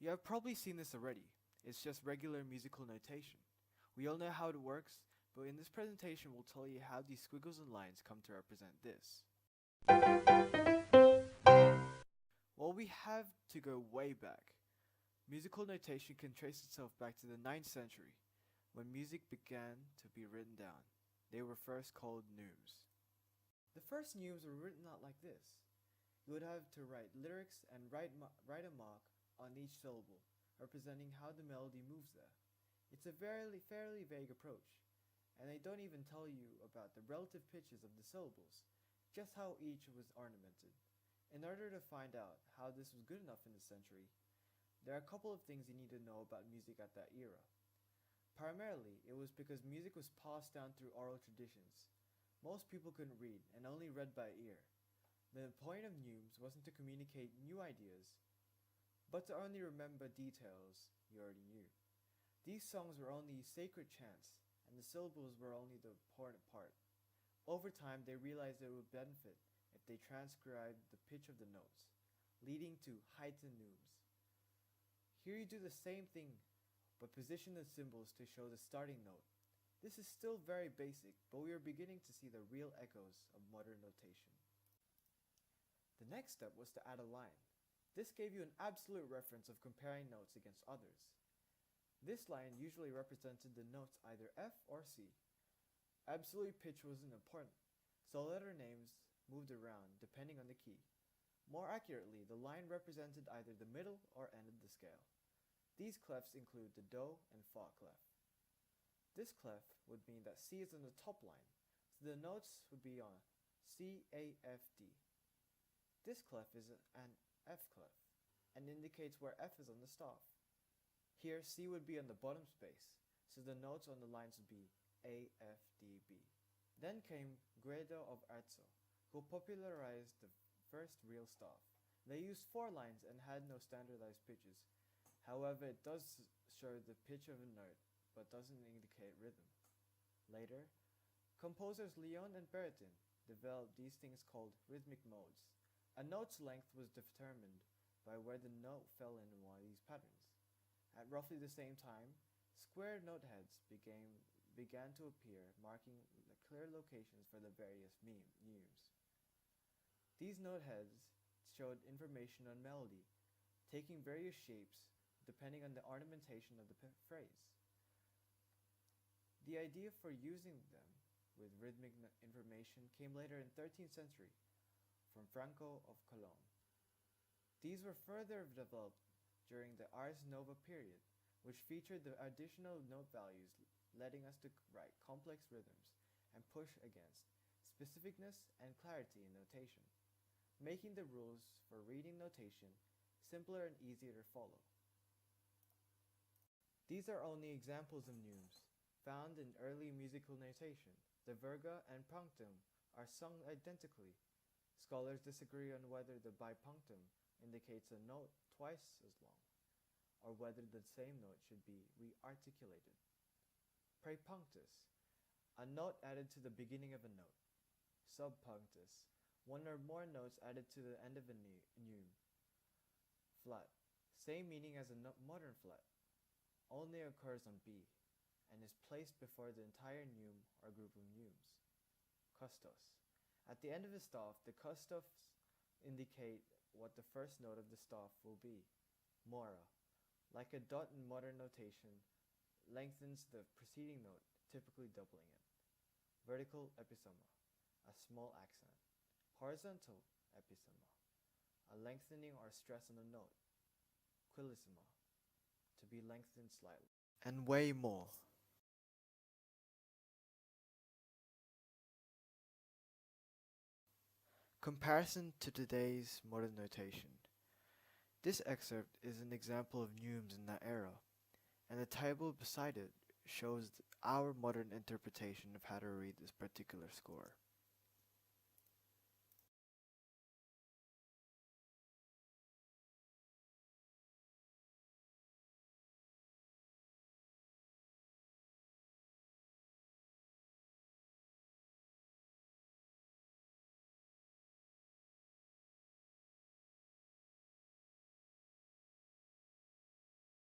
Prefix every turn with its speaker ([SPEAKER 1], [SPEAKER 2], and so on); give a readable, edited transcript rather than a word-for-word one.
[SPEAKER 1] You have probably seen this already. It's just regular musical notation. We all know how it works, but in this presentation we'll tell you how these squiggles and lines come to represent this. Well, we have to go way back. Musical notation can trace itself back to the 9th century, when music began to be written down. They were first called neumes. The first neumes were written out like this. You would have to write lyrics and write a mark on each syllable, representing how the melody moves there. It's a fairly vague approach, and they don't even tell you about the relative pitches of the syllables, just how each was ornamented. In order to find out how this was good enough in this century, there are a couple of things you need to know about music at that era. Primarily, it was because music was passed down through oral traditions. Most people couldn't read and only read by ear. The point of neumes wasn't to communicate new ideas, but to only remember details you already knew. These songs were only sacred chants, and the syllables were only the important part. Over time, they realized it would benefit if they transcribed the pitch of the notes, leading to heightened neumes. Here you do the same thing, but position the symbols to show the starting note. This is still very basic, but we are beginning to see the real echoes of modern notation. The next step was to add a line. This gave you an absolute reference of comparing notes against others. This line usually represented the notes either F or C. Absolute pitch wasn't important, so letter names moved around depending on the key. More accurately, the line represented either the middle or end of the scale. These clefs include the do and fa clef. This clef would mean that C is on the top line, so the notes would be on C, A, F, D. This clef is an F clef and indicates where F is on the staff. Here C would be on the bottom space, so the notes on the lines would be A, F, D, B. Then came Guido of Arezzo, who popularized the first real staff. They used 4 lines and had no standardized pitches. However, it does show the pitch of a note, but doesn't indicate rhythm. Later, composers Leon and Bertin developed these things called rhythmic modes. A note's length was determined by where the note fell in one of these patterns. At roughly the same time, square note heads began to appear, marking the clear locations for the various neumes. These note heads showed information on melody, taking various shapes depending on the ornamentation of the phrase. The idea for using them with rhythmic information came later in 13th century from Franco of Cologne. These were further developed during the Ars Nova period, which featured the additional note values, letting us to write complex rhythms and push against specificness and clarity in notation, making the rules for reading notation simpler and easier to follow. These are only examples of neumes found in early musical notation. The virga and punctum are sung identically. Scholars disagree on whether the bipunctum indicates a note twice as long, or whether the same note should be re-articulated. Prepunctus, a note added to the beginning of a note. Subpunctus, one or more notes added to the end of a neume. Flat, same meaning as a modern flat, only occurs on B, and is placed before the entire neume or group of neumes. Custos. At the end of the staff, the custos indicate what the first note of the staff will be. Mora, like a dot in modern notation, lengthens the preceding note, typically doubling it. Vertical epistema, a small accent. Horizontal epistema, a lengthening or stress on a note. Quillissima, to be lengthened slightly. And way more. Comparison to today's modern notation. This excerpt is an example of neumes in that era, and the table beside it shows our modern interpretation of how to read this particular score.